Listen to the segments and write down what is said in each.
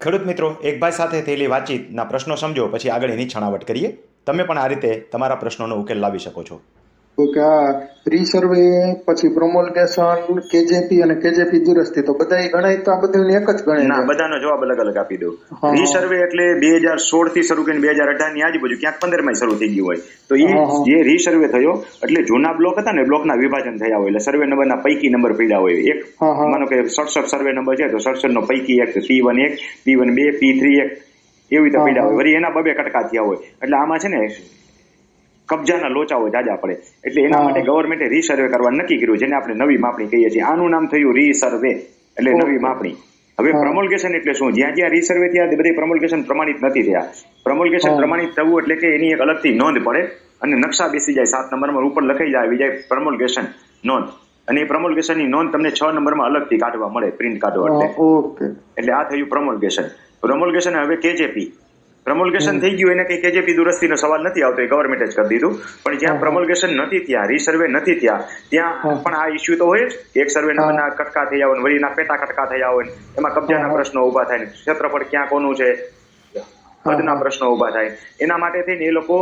ખેડૂત મિત્રો, એક ભાઈ સાથે થયેલી વાતચીતના પ્રશ્નો સમજો, પછી આગળ એની છણાવટ કરીએ. તમે પણ આ રીતે તમારા પ્રશ્નોનો ઉકેલ લાવી શકો છો. તો કે આ રીસર્વે પછી પ્રોમોલ્ગેશન કેજેપી અને કેજેપી દુરસ્તી તો બધા ગણાય તો આ બધું એક જ ગણાય ના, છે. બધાનો જવાબ અલગ અલગ આપી દઉં. હા. રીસર્વે એટલે 2016 થી શરૂ કરીને 2018 ની આજુબાજુ ક્યાંક 15 માં શરૂ થઈ ગયું હોય તો હા, હા. જે રીસર્વે થયો એટલે જૂના બ્લોક હતા ને, બ્લોકના વિભાજન થયા હોય એટલે સર્વે નંબરના પૈકી નંબર પડ્યા હોય. એક હા, હા. માનો કે 67 સર્વે નંબર છે તો 67 નો પૈકી એક P1 1, P1 2, P3 1 એવી રીતે હા, પડ્યા હા. હોય. વળી એના બબે કટકા થયા હોય એટલે આમાં છે ને કબજાના લોચાઓ જાજા પડે એટલે એના હા. માટે ગવર્મેન્ટે રીસર્વે કરવાનું નક્કી કર્યું, જેને આપણે નવી માપણી કહીએ છીએ. આનું નામ થયું રીસર્વે એટલે નવી ઓકે. માપણી. હવે હા. પ્રમોલ્ગેશન એટલે શું? જ્યાં જ્યાં રીસર્વે થયા બધે પ્રમોલ્ગેશન પ્રમાણિત નથી થયા. પ્રમોલ્ગેશન હા. પ્રમાણિત થવું એટલે કે એની એક અલગથી નોંધ પડે અને નકશા બેસી જાય 7 નંબરમાં ઉપર લખાઈ જાય આવી જાય પ્રમોલ્ગેશન નોંધ. અને એ પ્રમોલ્ગેશનની નોંધ તમને 6 નંબરમાં અલગથી કાઢવા મળે, પ્રિન્ટ કાઢો હા, ઓકે. એટલે આ થયું પ્રમોલ્ગેશન. પ્રમોલ્ગેશન હવે કેજેપી. પ્રમોલ્ગેશન થઈ ગયું એને કઈ કેજેપી દુરસ્તીનો સવાલ નથી આવતો, એ ગવર્મેન્ટે જ કરી દીધું. પણ જ્યાં હા. પ્રમોલ્ગેશન નથી ત્યાં, રીસર્વે નથી ત્યાં, ત્યાં હા. પણ આ ઇસ્યુ તો હોય જ કે એક સર્વે હા. નંબરના કટકા થયા હોય, વળીના પેટા કટકા થયા હોય, એમાં કબજાના હા. પ્રશ્નો ઉભા થાય, ક્ષેત્રફળ ક્યાં કોનું છે, હદના હા. પ્રશ્નો ઉભા થાય. એના માટે થઈને એ લોકો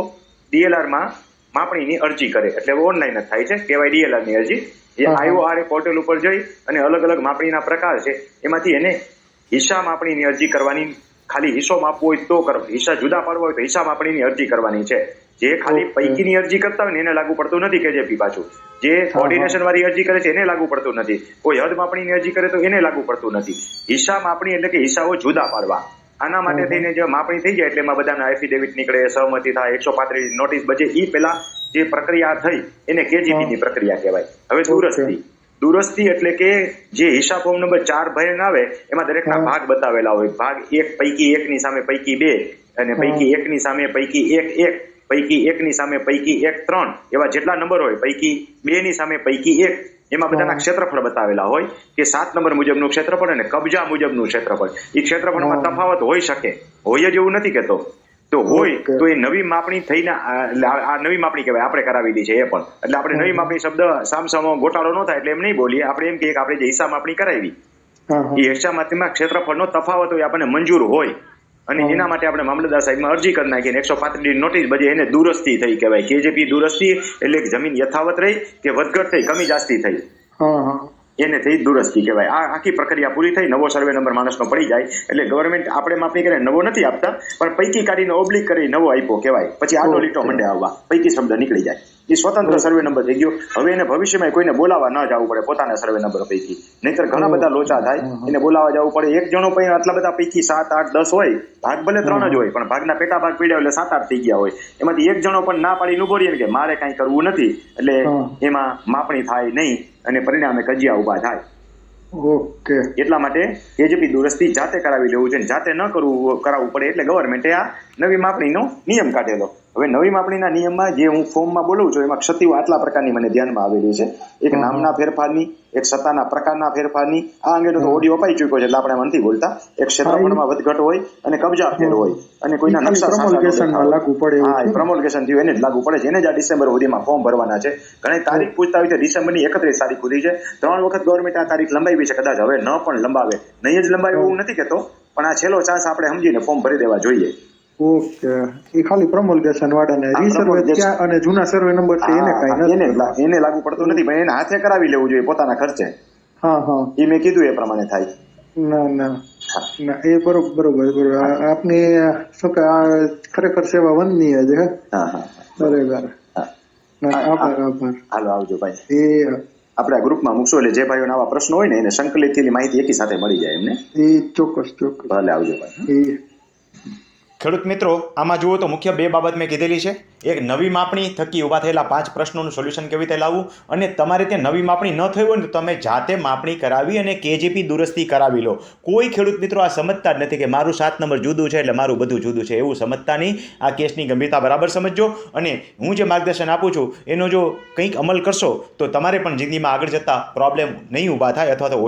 DLR માં માપણીની અરજી કરે, એટલે ઓનલાઈન જ થાય છે, કહેવાય DLR ની અરજી. એ હા. IORA પોર્ટલ ઉપર જઈ અને અલગ અલગ માપણીના પ્રકાર છે એમાંથી એને હિસ્સા માપણીની અરજી કરવાની. ખાલી હિસ્સો માપવો હોય તો કરો, હિસ્સા જુદા પાડવા હોય તો હિસ્સા માપણીની અરજી કરવાની છે. જે ખાલી ઓકે. પૈકીની અરજી કરતા હોય ને એને લાગુ પડતું નથી કેજેપી પાછું. જે હા. કોર્ડિનેશન વાળી અરજી કરે છે એને લાગુ પડતું નથી. કોઈ હદ માપણીની અરજી કરે તો એને લાગુ પડતું નથી. હિસ્સા માપણી એટલે કે હિસ્સાઓ જુદા પાડવા. આના માટે હા. થઈને જે માપણી થઈ જાય એટલે એમાં બધાના એફિડેવિટ નીકળે, સહમતિ થાય, 135 નોટિસ બચે. એ પેલા જે પ્રક્રિયા થઈ એને કેજીપી ની પ્રક્રિયા કહેવાય. હવે દુરસ્તી. દુરસ્તી એટલે કે જે હિસાબ ફોર્મ નંબર 4 ભરીને આવે એમાં દરેકના હા. ભાગ બતાવેલા હોય. ભાગ 1 પૈકી 1 ની સામે પૈકી 2 અને પૈકી 1 ની સામે પૈકી 1 1, પૈકી 1 ની સામે પૈકી 1 3 એવા જેટલા નંબર હોય, પૈકી 2 ની સામે પૈકી 1, એમાં બધાના ક્ષેત્રફળ બતાવેલા હોય કે 7 નંબર મુજબનું ક્ષેત્રફળ અને કબજા મુજબનું ક્ષેત્રફળ. એ ક્ષેત્રફળમાં તફાવત હોઈ શકે, હોય જ એવું નથી કેતો. તો હોય ઓકે. તો એ નવી માપણી થઈને આ નવી માપણી કહેવાય, આપણે કરાવેલી છે એ પણ. એટલે આપણે નવી માપણી શબ્દ સામસામો ગોટાળો ન થાય એટલે એમ નહીં બોલીએ. આપણે એમ કહીએ કે આપણે જે હિસ્સા માપણી કરાવી હા. હા. એ હિસ્સા માપણીમાં ક્ષેત્રફળનો તફાવત હોય આપણને મંજૂર હોય અને હા. એના માટે આપણે મામલતદાર સાહેબમાં અરજી કરી નાખીએ. 135 નોટિસ બધી એને દુરસ્તી થઈ કહેવાય. કેજેપી દુરસ્તી એટલે કે જમીન યથાવત રહી કે વધઘટ થઈ, કમી જાસ્તી થઈ, હા. હા. એને થઈ દુરસ્તી કહેવાય. આ આખી પ્રક્રિયા પૂરી થઈ, નવો સર્વે નંબર માણસનો પડી જાય એટલે ગવર્મેન્ટ આપણે માપણી કરે નવો નથી આપતા, પણ પૈકી કાઢીને ઓબ્લિક કરી નવો આપ્યો કહેવાય. પછી આટો લીટો મંડે આવવા, પૈકી શબ્દ નીકળી જાય. એ સ્વતંત્ર સર્વે નંબર થઈ ગયો. હવે એને ભવિષ્યમાં કોઈને બોલાવવા ન જવું પડે પોતાના સર્વે નંબર પૈકી, નહીતર ઘણા બધા લોચા થાય. એને બોલાવવા જવું પડે. એક જણો પણ આટલા બધા પૈકી 7 8 10 હોય, ભાગ ભલે 3 જ હોય પણ ભાગના પેટા ભાગ પીડ્યા એટલે 7 8 થઈ ગયા હોય. એમાંથી એક જણો પણ ના પાડીને ઉભો રહીએ કે મારે કાંઈ કરવું નથી, એટલે એમાં માપણી થાય નહીં અને પરિણામે કજિયા ઉભા થાય. ઓકે. એટલા માટે કેજેપી દુરસ્તી જાતે કરાવી લેવું છે. જાતે ન કરાવવું પડે એટલે ગવર્મેન્ટે આ નવી માપણીનો નિયમ કાઢેલો. હવે નવી માપણીના નિયમમાં જે હું ફોર્મમાં બોલું છું એમાં ક્ષતિઓ આટલા પ્રકારની મને ધ્યાનમાં આવેલી છે. એક નામના ફેરફારની, એક સત્તાના પ્રકારના ફેરફારની. આ અંગેનો તો ઓડિયો અપાઈ ચૂક્યો છે એટલે આપણે નથી બોલતા. એક ક્ષેત્રફળમાં વધઘટ હોય અને કબજા ફેર હોય અને કોઈના નકશા પ્રમોલ્ગેશનમાં લાગુ પડે એવું હા, છે. પ્રમોલ્ગેશન થયું એને જ લાગુ પડે છે. એને જ આ ડિસેમ્બર સુધીમાં ફોર્મ ભરવાના છે. ઘણી તારીખ પૂછતા હોય છે, ડિસેમ્બરની 31 તારીખ સુધી છે. 3 વખત ગવર્મેન્ટ આ તારીખ લંબાવી છે, કદાચ હવે ન પણ લંબાવે. નહીં જ લંબાવે એવું નથી કેતો, પણ આ છેલ્લો ચાન્સ આપણે સમજીને ફોર્મ ભરી દેવા જોઈએ. ઓકે. એ ખાલી પ્રમોલ્ગેશન વાળાને રીસર્વે ત્યાં અને જૂના સર્વે નંબર છે એને કાંઈ નથી. એને લાગુ પડતું નથી, પણ એને હાથે કરાવી લેવું જોઈએ પોતાના ખર્ચે. હા. હા. એ મેં કીધું એ પ્રમાણે થાય. ના ના ના, એ બરોબર. આપની શું કે આ ખરેખર સેવા વંદનીય છે. હા હા બરાબર. આભાર. હાલો, આવજો ભાઈ. એ આપણે આ ગ્રુપમાં મૂકશું એટલે જે ભાઈઓને આવા પ્રશ્નો હોય ને એને સંકલિત થયેલી માહિતી એકી સાથે મળી જાય એમને. ચોક્કસ. ભલે, આવજો ભાઈ. ખેડૂત મિત્રો, આમાં જુઓ તો મુખ્ય 2 બાબત મેં કીધેલી છે. એક, નવી માપણી થકી ઊભા થયેલા 5 પ્રશ્નોનું સોલ્યુશન કેવી રીતે લાવવું, અને તમારે ત્યાં નવી માપણી ન થઈ હોય ને તો તમે જાતે માપણી કરાવી અને કેજીપી દુરસ્તી કરાવી લો. કોઈ ખેડૂત મિત્રો આ સમજતા જ નથી કે મારું 7 નંબર જુદું છે એટલે મારું બધું જુદું છે, એવું સમજતા નહીં. આ કેસની ગંભીરતા બરાબર સમજજો અને હું જે માર્ગદર્શન આપું છું એનો જો કંઈક અમલ કરશો તો તમારે પણ જિંદગીમાં આગળ જતાં પ્રોબ્લેમ નહીં ઊભા થાય અથવા તો